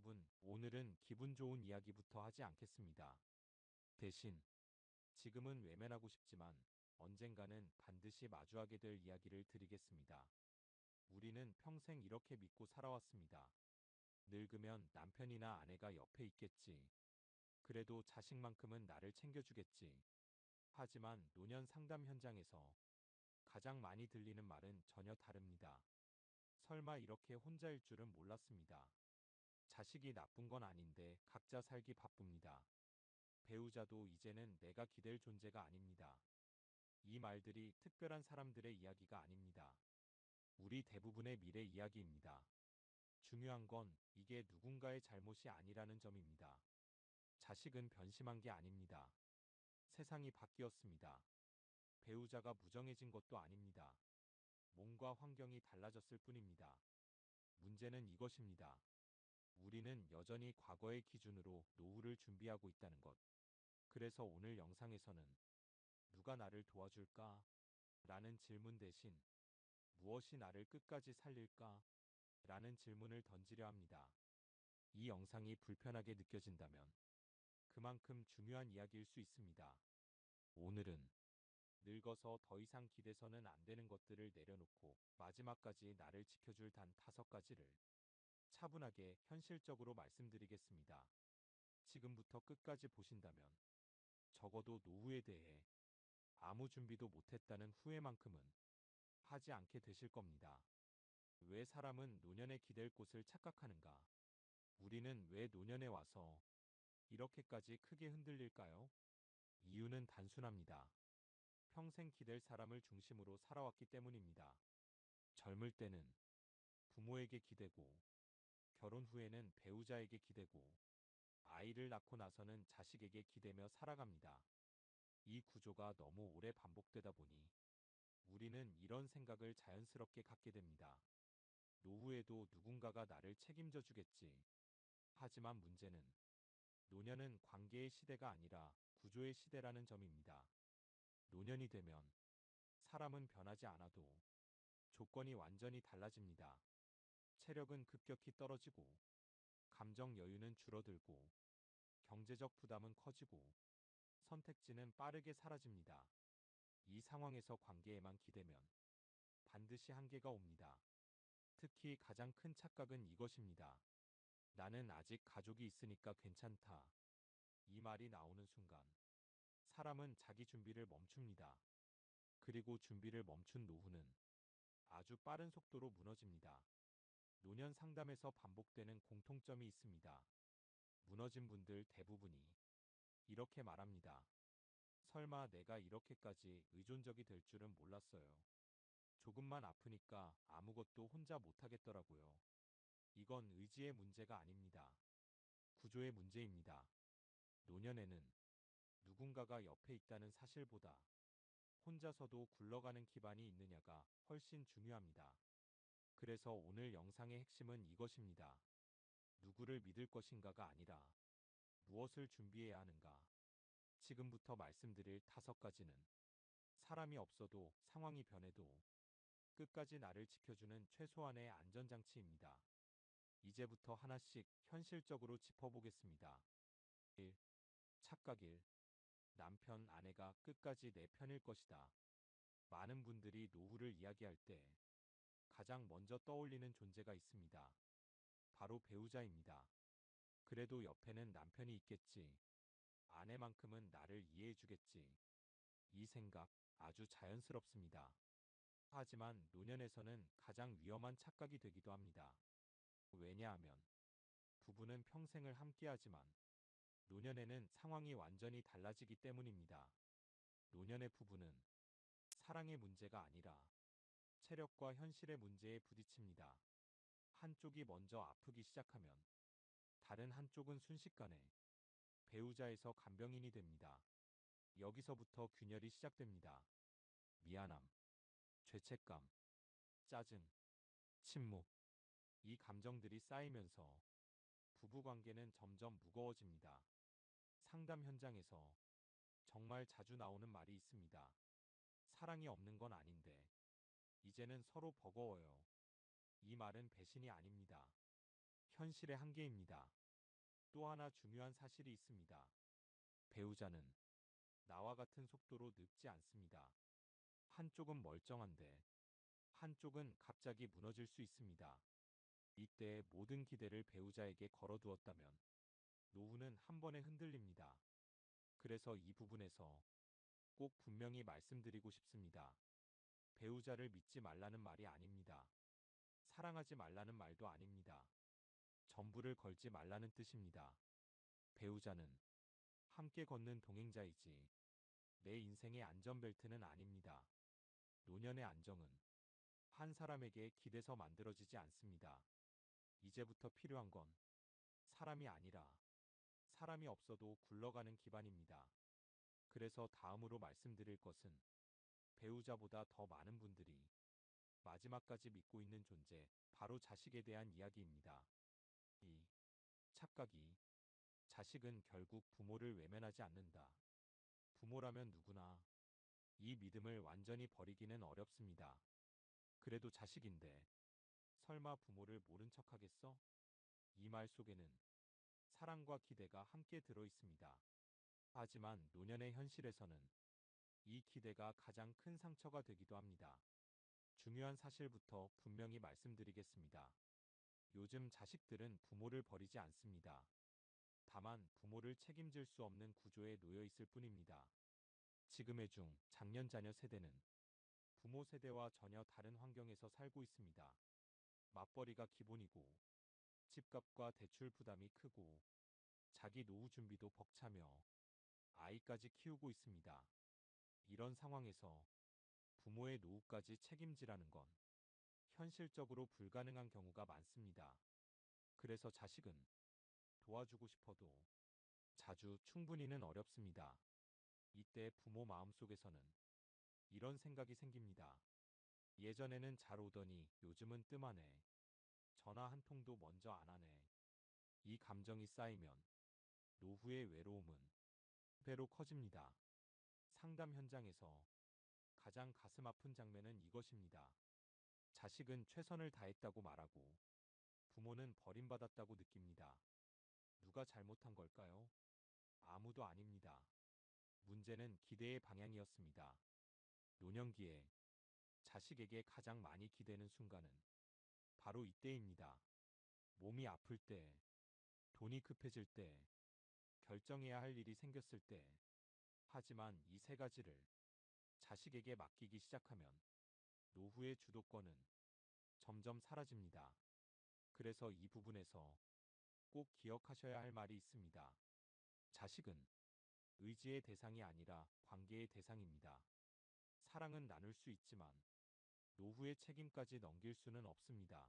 여러분, 오늘은 기분 좋은 이야기부터 하지 않겠습니다. 대신, 지금은 외면하고 싶지만 언젠가는 반드시 마주하게 될 이야기를 드리겠습니다. 우리는 평생 이렇게 믿고 살아왔습니다. 늙으면 남편이나 아내가 옆에 있겠지. 그래도 자식만큼은 나를 챙겨주겠지. 하지만 노년 상담 현장에서 가장 많이 들리는 말은 전혀 다릅니다. 설마 이렇게 혼자일 줄은 몰랐습니다. 자식이 나쁜 건 아닌데 각자 살기 바쁩니다. 배우자도 이제는 내가 기댈 존재가 아닙니다. 이 말들이 특별한 사람들의 이야기가 아닙니다. 우리 대부분의 미래 이야기입니다. 중요한 건 이게 누군가의 잘못이 아니라는 점입니다. 자식은 변심한 게 아닙니다. 세상이 바뀌었습니다. 배우자가 무정해진 것도 아닙니다. 몸과 환경이 달라졌을 뿐입니다. 문제는 이것입니다. 우리는 여전히 과거의 기준으로 노후를 준비하고 있다는 것. 그래서 오늘 영상에서는 누가 나를 도와줄까? 라는 질문 대신 무엇이 나를 끝까지 살릴까? 라는 질문을 던지려 합니다. 이 영상이 불편하게 느껴진다면 그만큼 중요한 이야기일 수 있습니다. 오늘은 늙어서 더 이상 기대서는 안 되는 것들을 내려놓고 마지막까지 나를 지켜줄 단 5가지를 차분하게 현실적으로 말씀드리겠습니다. 지금부터 끝까지 보신다면 적어도 노후에 대해 아무 준비도 못했다는 후회만큼은 하지 않게 되실 겁니다. 왜 사람은 노년에 기댈 곳을 착각하는가? 우리는 왜 노년에 와서 이렇게까지 크게 흔들릴까요? 이유는 단순합니다. 평생 기댈 사람을 중심으로 살아왔기 때문입니다. 젊을 때는 부모에게 기대고, 결혼 후에는 배우자에게 기대고, 아이를 낳고 나서는 자식에게 기대며 살아갑니다. 이 구조가 너무 오래 반복되다 보니 우리는 이런 생각을 자연스럽게 갖게 됩니다. 노후에도 누군가가 나를 책임져 주겠지. 하지만 문제는 노년은 관계의 시대가 아니라 구조의 시대라는 점입니다. 노년이 되면 사람은 변하지 않아도 조건이 완전히 달라집니다. 체력은 급격히 떨어지고, 감정 여유는 줄어들고, 경제적 부담은 커지고, 선택지는 빠르게 사라집니다. 이 상황에서 관계에만 기대면 반드시 한계가 옵니다. 특히 가장 큰 착각은 이것입니다. 나는 아직 가족이 있으니까 괜찮다. 이 말이 나오는 순간 사람은 자기 준비를 멈춥니다. 그리고 준비를 멈춘 노후는 아주 빠른 속도로 무너집니다. 노년 상담에서 반복되는 공통점이 있습니다. 무너진 분들 대부분이 이렇게 말합니다. 설마 내가 이렇게까지 의존적이 될 줄은 몰랐어요. 조금만 아프니까 아무것도 혼자 못하겠더라고요. 이건 의지의 문제가 아닙니다. 구조의 문제입니다. 노년에는 누군가가 옆에 있다는 사실보다 혼자서도 굴러가는 기반이 있느냐가 훨씬 중요합니다. 그래서 오늘 영상의 핵심은 이것입니다. 누구를 믿을 것인가가 아니라 무엇을 준비해야 하는가. 지금부터 말씀드릴 5가지는 사람이 없어도 상황이 변해도 끝까지 나를 지켜주는 최소한의 안전장치입니다. 이제부터 하나씩 현실적으로 짚어보겠습니다. 1. 착각 1. 남편, 아내가 끝까지 내 편일 것이다. 많은 분들이 노후를 이야기할 때 가장 먼저 떠올리는 존재가 있습니다. 바로 배우자입니다. 그래도 옆에는 남편이 있겠지. 아내만큼은 나를 이해해주겠지. 이 생각 아주 자연스럽습니다. 하지만 노년에서는 가장 위험한 착각이 되기도 합니다. 왜냐하면 부부는 평생을 함께하지만 노년에는 상황이 완전히 달라지기 때문입니다. 노년의 부부는 사랑의 문제가 아니라 체력과 현실의 문제에 부딪힙니다. 한쪽이 먼저 아프기 시작하면 다른 한쪽은 순식간에 배우자에서 간병인이 됩니다. 여기서부터 균열이 시작됩니다. 미안함, 죄책감, 짜증, 침묵. 이 감정들이 쌓이면서 부부관계는 점점 무거워집니다. 상담 현장에서 정말 자주 나오는 말이 있습니다. 사랑이 없는 건 아닌데, 이제는 서로 버거워요. 이 말은 배신이 아닙니다. 현실의 한계입니다. 또 하나 중요한 사실이 있습니다. 배우자는 나와 같은 속도로 늙지 않습니다. 한쪽은 멀쩡한데 한쪽은 갑자기 무너질 수 있습니다. 이때 모든 기대를 배우자에게 걸어두었다면 노후는 한 번에 흔들립니다. 그래서 이 부분에서 꼭 분명히 말씀드리고 싶습니다. 배우자를 믿지 말라는 말이 아닙니다. 사랑하지 말라는 말도 아닙니다. 전부를 걸지 말라는 뜻입니다. 배우자는 함께 걷는 동행자이지 내 인생의 안전벨트는 아닙니다. 노년의 안정은 한 사람에게 기대서 만들어지지 않습니다. 이제부터 필요한 건 사람이 아니라 사람이 없어도 굴러가는 기반입니다. 그래서 다음으로 말씀드릴 것은 배우자보다 더 많은 분들이 마지막까지 믿고 있는 존재, 바로 자식에 대한 이야기입니다. 이 착각이 자식은 결국 부모를 외면하지 않는다. 부모라면 누구나 이 믿음을 완전히 버리기는 어렵습니다. 그래도 자식인데 설마 부모를 모른 척하겠어? 이 말 속에는 사랑과 기대가 함께 들어 있습니다. 하지만 노년의 현실에서는 이 기대가 가장 큰 상처가 되기도 합니다. 중요한 사실부터 분명히 말씀드리겠습니다. 요즘 자식들은 부모를 버리지 않습니다. 다만 부모를 책임질 수 없는 구조에 놓여 있을 뿐입니다. 지금의 작년 자녀 세대는 부모 세대와 전혀 다른 환경에서 살고 있습니다. 맞벌이가 기본이고 집값과 대출 부담이 크고 자기 노후 준비도 벅차며 아이까지 키우고 있습니다. 이런 상황에서 부모의 노후까지 책임지라는 건 현실적으로 불가능한 경우가 많습니다. 그래서 자식은 도와주고 싶어도 자주 충분히는 어렵습니다. 이때 부모 마음속에서는 이런 생각이 생깁니다. 예전에는 잘 오더니 요즘은 뜸하네. 전화 한 통도 먼저 안 하네. 이 감정이 쌓이면 노후의 외로움은 배로 커집니다. 상담 현장에서 가장 가슴 아픈 장면은 이것입니다. 자식은 최선을 다했다고 말하고 부모는 버림받았다고 느낍니다. 누가 잘못한 걸까요? 아무도 아닙니다. 문제는 기대의 방향이었습니다. 노년기에 자식에게 가장 많이 기대는 순간은 바로 이때입니다. 몸이 아플 때, 돈이 급해질 때, 결정해야 할 일이 생겼을 때. 하지만 이 세 가지를 자식에게 맡기기 시작하면 노후의 주도권은 점점 사라집니다. 그래서 이 부분에서 꼭 기억하셔야 할 말이 있습니다. 자식은 의지의 대상이 아니라 관계의 대상입니다. 사랑은 나눌 수 있지만 노후의 책임까지 넘길 수는 없습니다.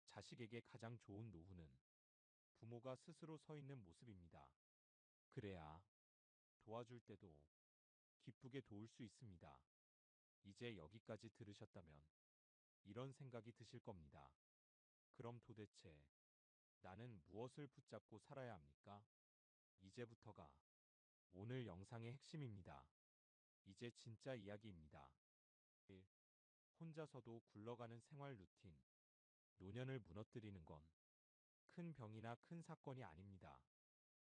자식에게 가장 좋은 노후는 부모가 스스로 서 있는 모습입니다. 그래야 도와줄 때도 기쁘게 도울 수 있습니다. 이제 여기까지 들으셨다면 이런 생각이 드실 겁니다. 그럼 도대체 나는 무엇을 붙잡고 살아야 합니까? 이제부터가 오늘 영상의 핵심입니다. 이제 진짜 이야기입니다. 1. 혼자서도 굴러가는 생활 루틴. 노년을 무너뜨리는 건 큰 병이나 큰 사건이 아닙니다.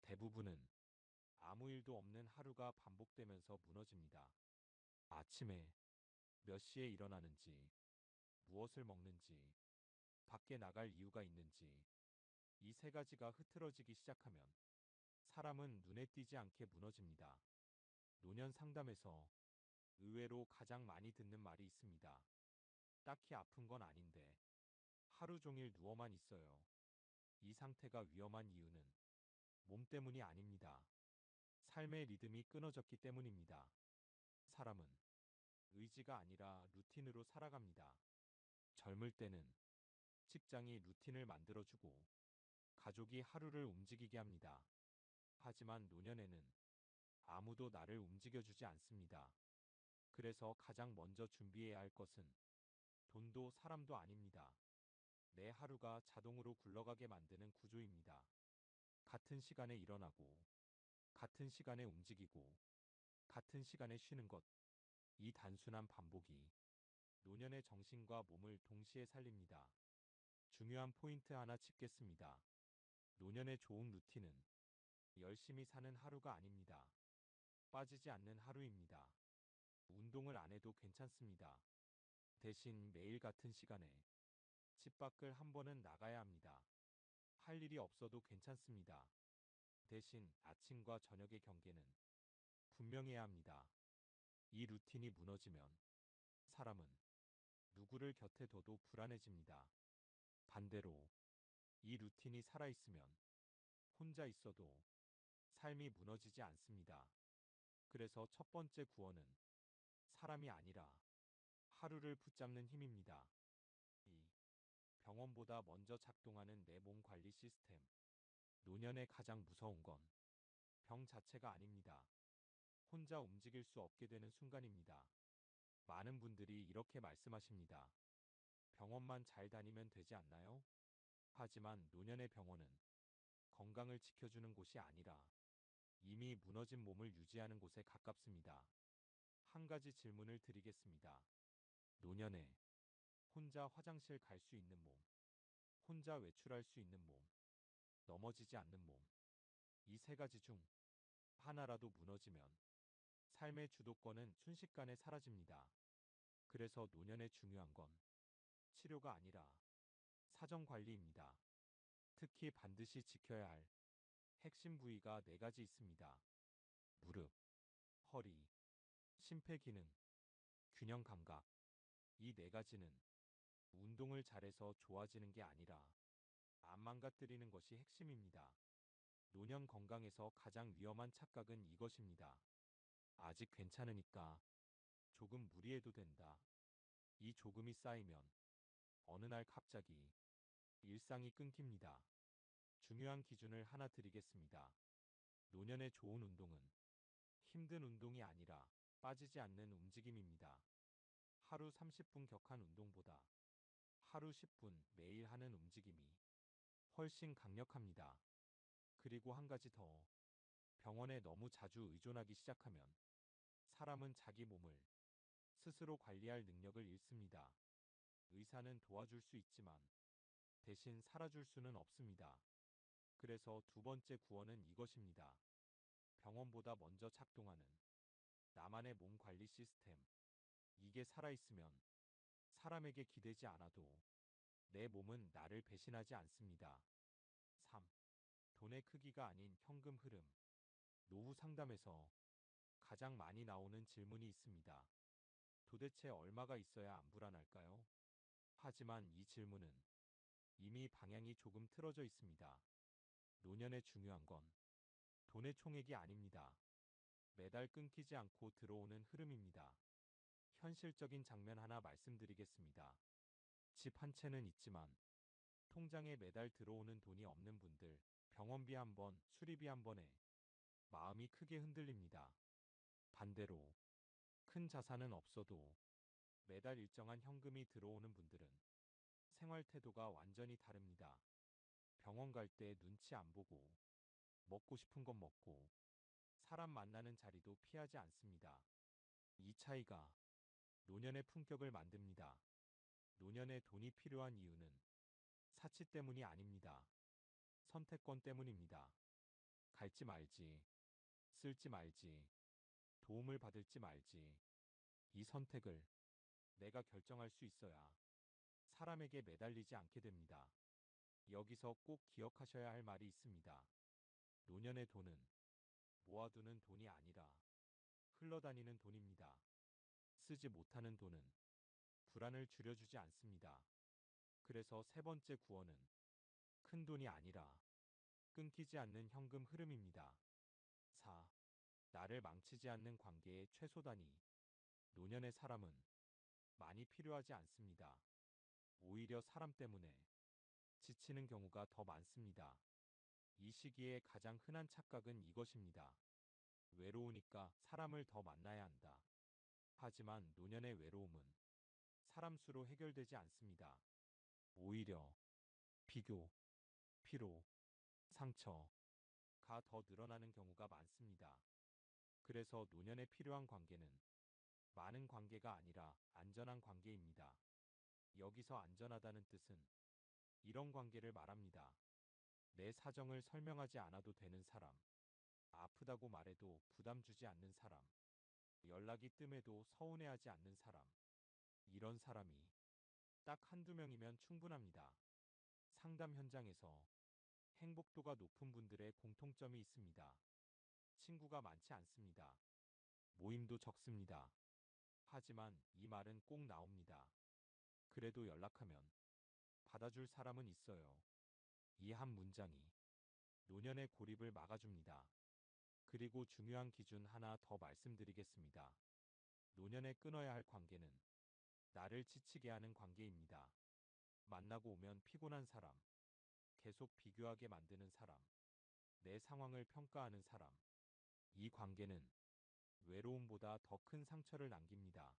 대부분은 아무 일도 없는 하루가 반복되면서 무너집니다. 아침에 몇 시에 일어나는지, 무엇을 먹는지, 밖에 나갈 이유가 있는지, 이 세 가지가 흐트러지기 시작하면 사람은 눈에 띄지 않게 무너집니다. 노년 상담에서 의외로 가장 많이 듣는 말이 있습니다. 딱히 아픈 건 아닌데 하루 종일 누워만 있어요. 이 상태가 위험한 이유는 몸 때문이 아닙니다. 삶의 리듬이 끊어졌기 때문입니다. 사람은 의지가 아니라 루틴으로 살아갑니다. 젊을 때는 직장이 루틴을 만들어주고 가족이 하루를 움직이게 합니다. 하지만 노년에는 아무도 나를 움직여주지 않습니다. 그래서 가장 먼저 준비해야 할 것은 돈도 사람도 아닙니다. 내 하루가 자동으로 굴러가게 만드는 구조입니다. 같은 시간에 일어나고, 같은 시간에 움직이고, 같은 시간에 쉬는 것. 이 단순한 반복이 노년의 정신과 몸을 동시에 살립니다. 중요한 포인트 하나 짚겠습니다. 노년의 좋은 루틴은 열심히 사는 하루가 아닙니다. 빠지지 않는 하루입니다. 운동을 안 해도 괜찮습니다. 대신 매일 같은 시간에 집 밖을 한 번은 나가야 합니다. 할 일이 없어도 괜찮습니다. 대신 아침과 저녁의 경계는 분명히 해야 합니다. 이 루틴이 무너지면 사람은 누구를 곁에 둬도 불안해집니다. 반대로 이 루틴이 살아있으면 혼자 있어도 삶이 무너지지 않습니다. 그래서 첫 번째 구원은 사람이 아니라 하루를 붙잡는 힘입니다. 이 병원보다 먼저 작동하는 내 몸 관리 시스템. 노년의 가장 무서운 건 병 자체가 아닙니다. 혼자 움직일 수 없게 되는 순간입니다. 많은 분들이 이렇게 말씀하십니다. 병원만 잘 다니면 되지 않나요? 하지만 노년의 병원은 건강을 지켜주는 곳이 아니라 이미 무너진 몸을 유지하는 곳에 가깝습니다. 한 가지 질문을 드리겠습니다. 노년에 혼자 화장실 갈 수 있는 몸, 혼자 외출할 수 있는 몸, 넘어지지 않는 몸. 이 세 가지 중 하나라도 무너지면 삶의 주도권은 순식간에 사라집니다. 그래서 노년에 중요한 건 치료가 아니라 사정 관리입니다. 특히 반드시 지켜야 할 핵심 부위가 네 가지 있습니다. 무릎, 허리, 심폐기능, 균형 감각. 이 네 가지는 운동을 잘해서 좋아지는 게 아니라 안 망가뜨리는 것이 핵심입니다. 노년 건강에서 가장 위험한 착각은 이것입니다. 아직 괜찮으니까 조금 무리해도 된다. 이 조금이 쌓이면 어느 날 갑자기 일상이 끊깁니다. 중요한 기준을 하나 드리겠습니다. 노년의 좋은 운동은 힘든 운동이 아니라 빠지지 않는 움직임입니다. 하루 30분 격한 운동보다 하루 10분 매일 하는 움직임이 훨씬 강력합니다. 그리고 한 가지 더, 병원에 너무 자주 의존하기 시작하면 사람은 자기 몸을 스스로 관리할 능력을 잃습니다. 의사는 도와줄 수 있지만 대신 살아줄 수는 없습니다. 그래서 두 번째 구원은 이것입니다. 병원보다 먼저 작동하는 나만의 몸 관리 시스템. 이게 살아있으면 사람에게 기대지 않아도 내 몸은 나를 배신하지 않습니다. 3. 돈의 크기가 아닌 현금 흐름. 노후 상담에서 가장 많이 나오는 질문이 있습니다. 도대체 얼마가 있어야 안 불안할까요? 하지만 이 질문은 이미 방향이 조금 틀어져 있습니다. 노년에 중요한 건 돈의 총액이 아닙니다. 매달 끊기지 않고 들어오는 흐름입니다. 현실적인 장면 하나 말씀드리겠습니다. 집 한 채는 있지만 통장에 매달 들어오는 돈이 없는 분들, 병원비 한 번, 수리비 한 번에 마음이 크게 흔들립니다. 반대로 큰 자산은 없어도 매달 일정한 현금이 들어오는 분들은 생활 태도가 완전히 다릅니다. 병원 갈 때 눈치 안 보고 먹고 싶은 건 먹고 사람 만나는 자리도 피하지 않습니다. 이 차이가 노년의 품격을 만듭니다. 노년에 돈이 필요한 이유는 사치 때문이 아닙니다. 선택권 때문입니다. 갈지 말지, 쓸지 말지, 도움을 받을지 말지. 이 선택을 내가 결정할 수 있어야 사람에게 매달리지 않게 됩니다. 여기서 꼭 기억하셔야 할 말이 있습니다. 노년의 돈은 모아두는 돈이 아니라 흘러다니는 돈입니다. 쓰지 못하는 돈은 불안을 줄여주지 않습니다. 그래서 세 번째 구원은 큰 돈이 아니라 끊기지 않는 현금 흐름입니다. 4. 나를 망치지 않는 관계의 최소 단위. 노년의 사람은 많이 필요하지 않습니다. 오히려 사람 때문에 지치는 경우가 더 많습니다. 이 시기에 가장 흔한 착각은 이것입니다. 외로우니까 사람을 더 만나야 한다. 하지만 노년의 외로움은 사람 수로 해결되지 않습니다. 오히려 비교, 피로, 상처가 더 늘어나는 경우가 많습니다. 그래서 노년에 필요한 관계는 많은 관계가 아니라 안전한 관계입니다. 여기서 안전하다는 뜻은 이런 관계를 말합니다. 내 사정을 설명하지 않아도 되는 사람, 아프다고 말해도 부담 주지 않는 사람, 연락이 뜸해도 서운해하지 않는 사람. 이런 사람이 딱 한두 명이면 충분합니다. 상담 현장에서 행복도가 높은 분들의 공통점이 있습니다. 친구가 많지 않습니다. 모임도 적습니다. 하지만 이 말은 꼭 나옵니다. 그래도 연락하면 받아줄 사람은 있어요. 이 한 문장이 노년의 고립을 막아줍니다. 그리고 중요한 기준 하나 더 말씀드리겠습니다. 노년에 끊어야 할 관계는 나를 지치게 하는 관계입니다. 만나고 오면 피곤한 사람, 계속 비교하게 만드는 사람, 내 상황을 평가하는 사람. 이 관계는 외로움보다 더 큰 상처를 남깁니다.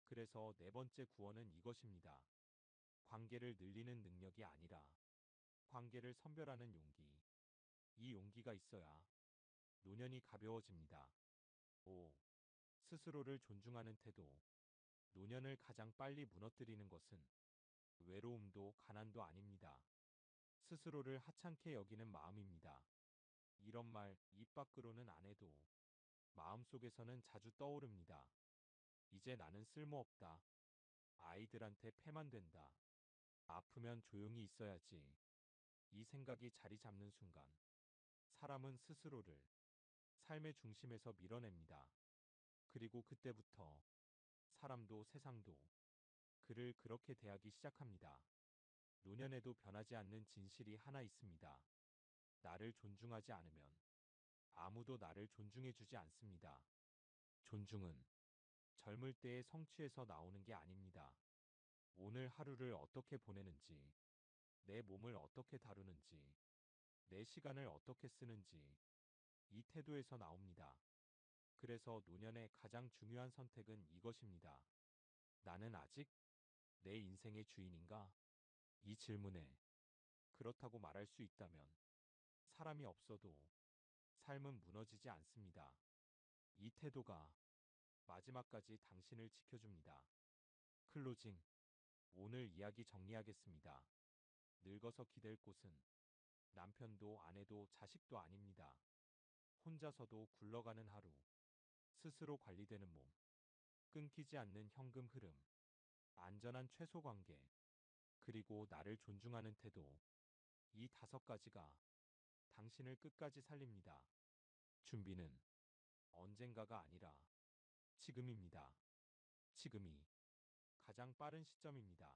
그래서 네 번째 구원은 이것입니다. 관계를 늘리는 능력이 아니라 관계를 선별하는 용기. 이 용기가 있어야 노년이 가벼워집니다. 5. 스스로를 존중하는 태도. 노년을 가장 빨리 무너뜨리는 것은 외로움도 가난도 아닙니다. 스스로를 하찮게 여기는 마음입니다. 이런 말 입 밖으로는 안 해도 마음속에서는 자주 떠오릅니다. 이제 나는 쓸모없다. 아이들한테 패만 된다. 아프면 조용히 있어야지. 이 생각이 자리 잡는 순간 사람은 스스로를 삶의 중심에서 밀어냅니다. 그리고 그때부터 사람도 세상도 그를 그렇게 대하기 시작합니다. 노년에도 변하지 않는 진실이 하나 있습니다. 나를 존중하지 않으면 아무도 나를 존중해주지 않습니다. 존중은 젊을 때의 성취에서 나오는 게 아닙니다. 오늘 하루를 어떻게 보내는지, 내 몸을 어떻게 다루는지, 내 시간을 어떻게 쓰는지, 이 태도에서 나옵니다. 그래서 노년의 가장 중요한 선택은 이것입니다. 나는 아직 내 인생의 주인인가? 이 질문에 그렇다고 말할 수 있다면 사람이 없어도 삶은 무너지지 않습니다. 이 태도가 마지막까지 당신을 지켜줍니다. 클로징. 오늘 이야기 정리하겠습니다. 늙어서 기댈 곳은 남편도 아내도 자식도 아닙니다. 혼자서도 굴러가는 하루, 스스로 관리되는 몸, 끊기지 않는 현금 흐름, 안전한 최소 관계, 그리고 나를 존중하는 태도. 이 다섯 가지가 당신을 끝까지 살립니다. 준비는 언젠가가 아니라 지금입니다. 지금이 가장 빠른 시점입니다.